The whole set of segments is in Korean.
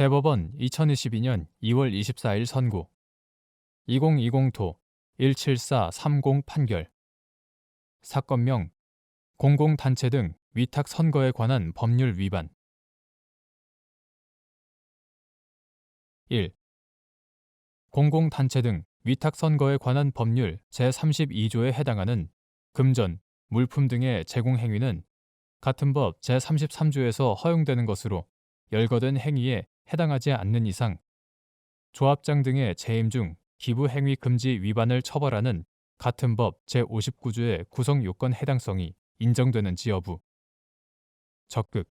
대법원 2022년 2월 24일 선고 2020도 17430 판결 사건명 공공단체 등 위탁 선거에 관한 법률 위반 1. 공공단체 등 위탁 선거에 관한 법률 제32조에 해당하는 금전, 물품 등의 제공 행위는 같은 법 제33조에서 허용되는 것으로 열거된 행위에 해당하지 않는 이상 조합장 등의 재임 중 기부 행위 금지 위반을 처벌하는 같은 법 제59조의 구성 요건 해당성이 인정되는지 여부. 적극.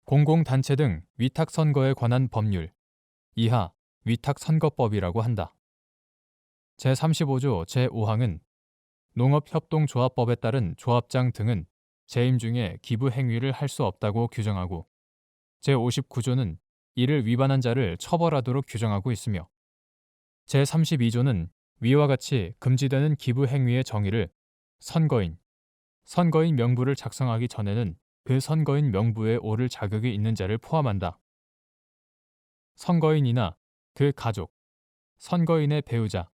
공공단체 등 위탁 선거에 관한 법률 이하 위탁선거법이라고 한다. 제35조 제5항은 농업협동조합법에 따른 조합장 등은 재임 중에 기부 행위를 할 수 없다고 규정하고 제59조는 이를 위반한 자를 처벌하도록 규정하고 있으며 제32조는 위와 같이 금지되는 기부 행위의 정의를 선거인 명부를 작성하기 전에는 그 선거인 명부에 오를 자격이 있는 자를 포함한다. 선거인이나 그 가족, 선거인의 배우자,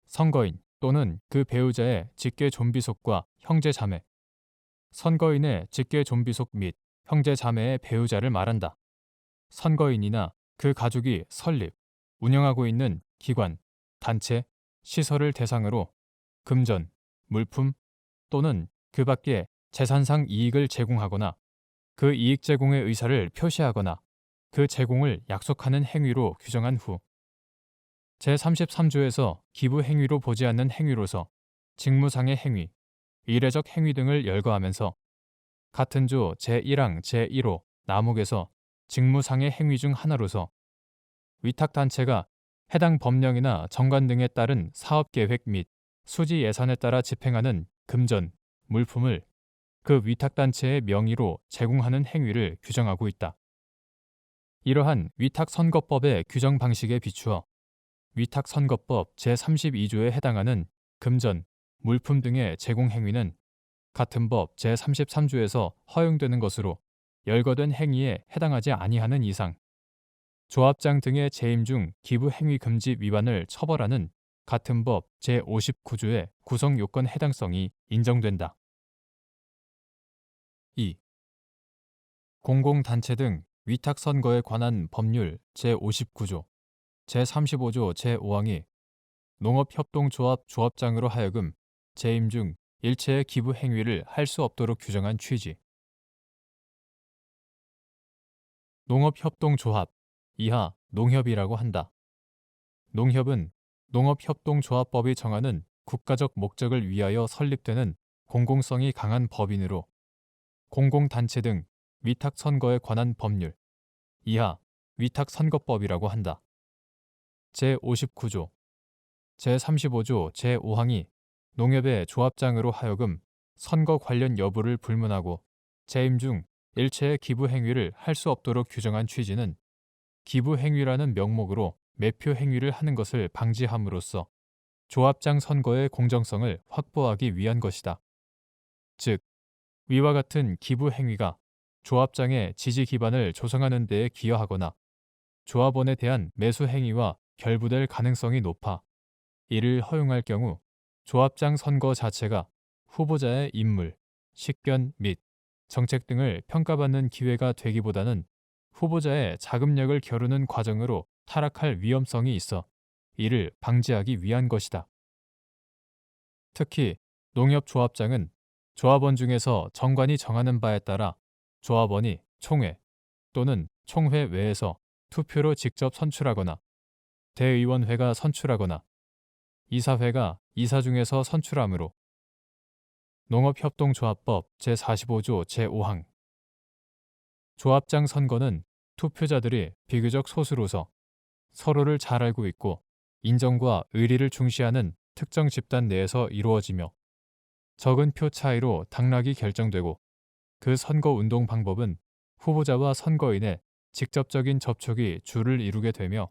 선거인 또는 그 배우자의 직계 좀비속과 형제 자매, 선거인의 직계 좀비속 및 형제 자매의 배우자를 말한다. 선거인이나 그 가족이 설립, 운영하고 있는 기관, 단체, 시설을 대상으로 금전, 물품 또는 그 밖에 재산상 이익을 제공하거나 그 이익 제공의 의사를 표시하거나 그 제공을 약속하는 행위로 규정한 후 제33조에서 기부 행위로 보지 않는 행위로서 직무상의 행위, 의례적 행위 등을 열거하면서 같은 조 제1항 제1호 남욱에서 직무상의 행위 중 하나로서 위탁단체가 해당 법령이나 정관 등에 따른 사업계획 및 수지 예산에 따라 집행하는 금전, 물품을 그 위탁단체의 명의로 제공하는 행위를 규정하고 있다. 이러한 위탁선거법의 규정 방식에 비추어 위탁선거법 제32조에 해당하는 금전, 물품 등의 제공 행위는 같은 법 제33조에서 허용되는 것으로 열거된 행위에 해당하지 아니하는 이상 조합장 등의 재임 중 기부 행위 금지 위반을 처벌하는 같은 법 제59조의 구성 요건 해당성이 인정된다. 2. 공공단체 등 위탁 선거에 관한 법률 제59조, 제35조 제5항이 농업협동조합 조합장으로 하여금 재임 중 일체의 기부 행위를 할 수 없도록 규정한 취지. 농업협동조합, 이하 농협이라고 한다. 농협은 농업협동조합법이 정하는 국가적 목적을 위하여 설립되는 공공성이 강한 법인으로 공공단체 등 위탁선거에 관한 법률, 이하 위탁선거법이라고 한다. 제59조, 제35조 제5항이 농협의 조합장으로 하여금 선거 관련 여부를 불문하고 재임 중 일체의 기부 행위를 할 수 없도록 규정한 취지는 기부 행위라는 명목으로 매표 행위를 하는 것을 방지함으로써 조합장 선거의 공정성을 확보하기 위한 것이다. 즉, 위와 같은 기부 행위가 조합장의 지지 기반을 조성하는 데에 기여하거나 조합원에 대한 매수 행위와 결부될 가능성이 높아 이를 허용할 경우 조합장 선거 자체가 후보자의 인물, 식견 및 정책 등을 평가받는 기회가 되기보다는 후보자의 자금력을 겨루는 과정으로 타락할 위험성이 있어 이를 방지하기 위한 것이다. 특히 농협조합장은 조합원 중에서 정관이 정하는 바에 따라 조합원이 총회 또는 총회 외에서 투표로 직접 선출하거나 대의원회가 선출하거나 이사회가 이사 중에서 선출하므로 농업협동조합법 제45조 제5항 조합장 선거는 투표자들이 비교적 소수로서 서로를 잘 알고 있고 인정과 의리를 중시하는 특정 집단 내에서 이루어지며 적은 표 차이로 당락이 결정되고 그 선거 운동 방법은 후보자와 선거인의 직접적인 접촉이 주를 이루게 되며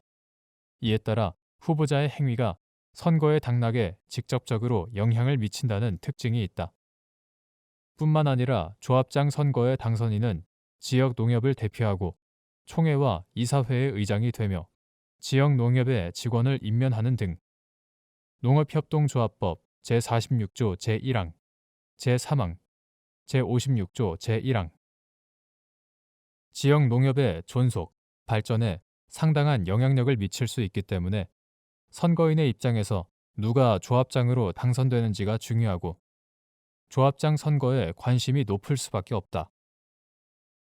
이에 따라 후보자의 행위가 선거의 당락에 직접적으로 영향을 미친다는 특징이 있다. 뿐만 아니라 조합장 선거의 당선인은 지역 농협을 대표하고 총회와 이사회의 의장이 되며 지역 농협의 직원을 임면하는 등 농업협동조합법 제46조 제1항, 제3항, 제56조 제1항 지역 농협의 존속, 발전에 상당한 영향력을 미칠 수 있기 때문에 선거인의 입장에서 누가 조합장으로 당선되는지가 중요하고 조합장 선거에 관심이 높을 수밖에 없다.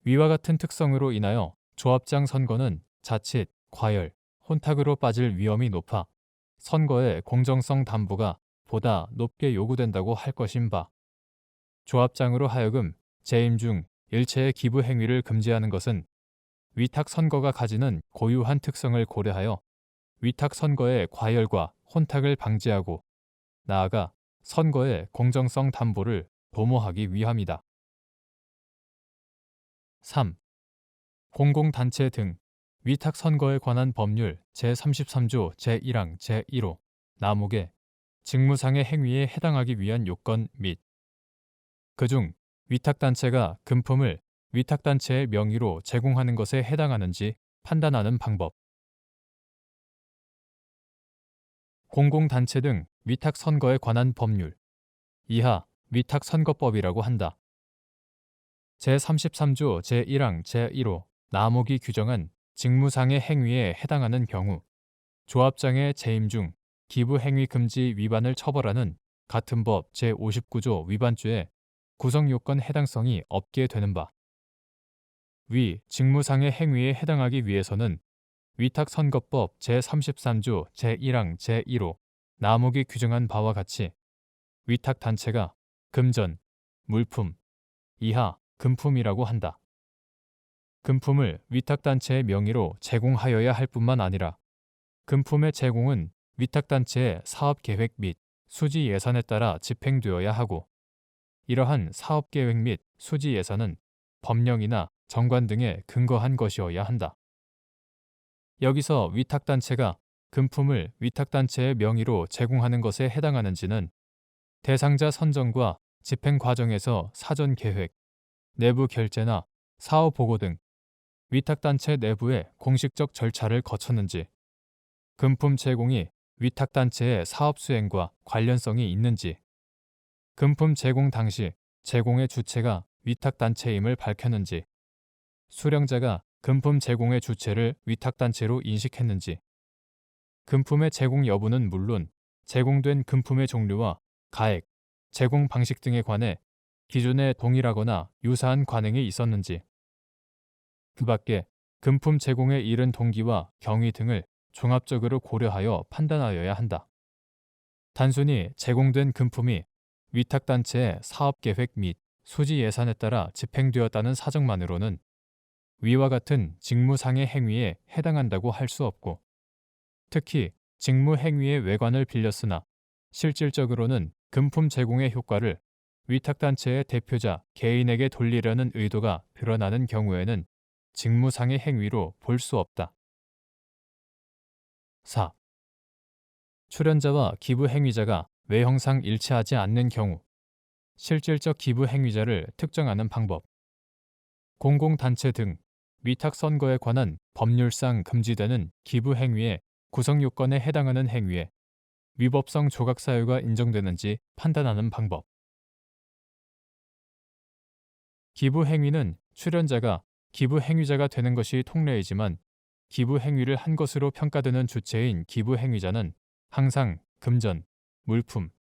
위와 같은 특성으로 인하여 조합장 선거는 자칫 과열, 혼탁으로 빠질 위험이 높아 선거의 공정성 담보가 보다 높게 요구된다고 할 것인 바. 조합장으로 하여금 재임 중 일체의 기부 행위를 금지하는 것은 위탁 선거가 가지는 고유한 특성을 고려하여 위탁 선거의 과열과 혼탁을 방지하고 나아가 선거의 공정성 담보를 도모하기 위함이다. 3. 공공단체 등 위탁 선거에 관한 법률 제33조 제1항 제1호 나목의 직무상의 행위에 해당하기 위한 요건 및 그중 위탁단체가 금품을 위탁단체의 명의로 제공하는 것에 해당하는지 판단하는 방법. 공공단체 등 위탁 선거에 관한 법률 이하 위탁선거법이라고 한다. 제33조 제1항 제1호 나목이 규정한 직무상의 행위에 해당하는 경우 조합장의 재임 중 기부행위 금지 위반을 처벌하는 같은 법 제59조 위반죄에 구성요건 해당성이 없게 되는 바. 위 직무상의 행위에 해당하기 위해서는 위탁선거법 제33조 제1항 제1호 나목이 규정한 바와 같이 위탁단체가 금전, 물품, 이하 금품이라고 한다. 금품을 위탁단체의 명의로 제공하여야 할 뿐만 아니라 금품의 제공은 위탁단체의 사업계획 및 수지 예산에 따라 집행되어야 하고 이러한 사업계획 및 수지 예산은 법령이나 정관 등에 근거한 것이어야 한다. 여기서 위탁단체가 금품을 위탁단체의 명의로 제공하는 것에 해당하는지는 대상자 선정과 집행 과정에서 사전 계획, 내부 결재나 사업 보고 등 위탁단체 내부의 공식적 절차를 거쳤는지, 금품 제공이 위탁단체의 사업 수행과 관련성이 있는지, 금품 제공 당시 제공의 주체가 위탁단체임을 밝혔는지, 수령자가 금품 제공의 주체를 위탁단체로 인식했는지, 금품의 제공 여부는 물론 제공된 금품의 종류와 가액, 제공 방식 등에 관해 기존에 동일하거나 유사한 관행이 있었는지, 그 밖에 금품 제공에 이른 동기와 경위 등을 종합적으로 고려하여 판단하여야 한다. 단순히 제공된 금품이 위탁단체의 사업계획 및 수지 예산에 따라 집행되었다는 사정만으로는 위와 같은 직무상의 행위에 해당한다고 할 수 없고, 특히 직무행위의 외관을 빌렸으나 실질적으로는 금품 제공의 효과를 위탁단체의 대표자 개인에게 돌리려는 의도가 드러나는 경우에는 직무상의 행위로 볼 수 없다. 4. 출연자와 기부행위자가 외형상 일치하지 않는 경우 실질적 기부행위자를 특정하는 방법. 공공단체 등 위탁선거에 관한 법률상 금지되는 기부행위의 구성요건에 해당하는 행위에 위법성 조각사유가 인정되는지 판단하는 방법. 기부행위는 출연자가 기부행위자가 되는 것이 통례이지만 기부행위를 한 것으로 평가되는 주체인 기부행위자는 항상 금전, 물품,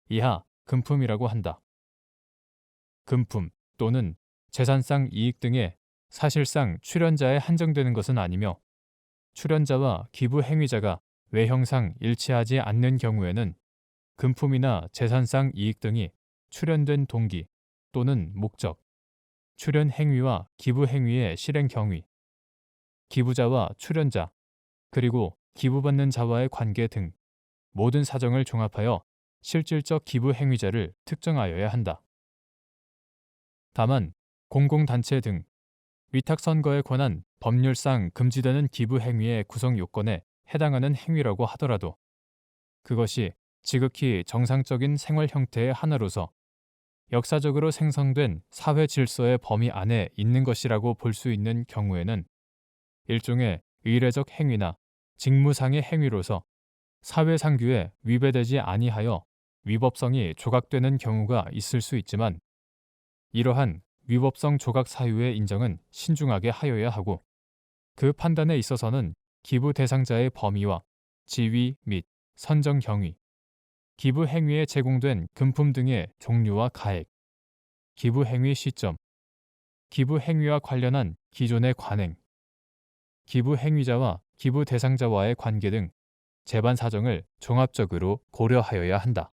이하 금품이라고 한다. 금품 또는 재산상 이익 등에 사실상 출연자에 한정되는 것은 아니며 출연자와 기부행위자가 외형상 일치하지 않는 경우에는 금품이나 재산상 이익 등이 출연된 동기 또는 목적, 출연 행위와 기부 행위의 실행 경위, 기부자와 출연자, 그리고 기부받는 자와의 관계 등 모든 사정을 종합하여 실질적 기부 행위자를 특정하여야 한다. 다만 공공단체 등 위탁선거에 관한 법률상 금지되는 기부 행위의 구성 요건에 해당하는 행위라고 하더라도 그것이 지극히 정상적인 생활 형태의 하나로서 역사적으로 생성된 사회 질서의 범위 안에 있는 것이라고 볼 수 있는 경우에는 일종의 의례적 행위나 직무상의 행위로서 사회상규에 위배되지 아니하여 위법성이 조각되는 경우가 있을 수 있지만 이러한 위법성 조각 사유의 인정은 신중하게 하여야 하고 그 판단에 있어서는 기부 대상자의 범위와 지위 및 선정 경위, 기부 행위에 제공된 금품 등의 종류와 가액, 기부 행위 시점, 기부 행위와 관련한 기존의 관행, 기부 행위자와 기부 대상자와의 관계 등 재반 사정을 종합적으로 고려하여야 한다.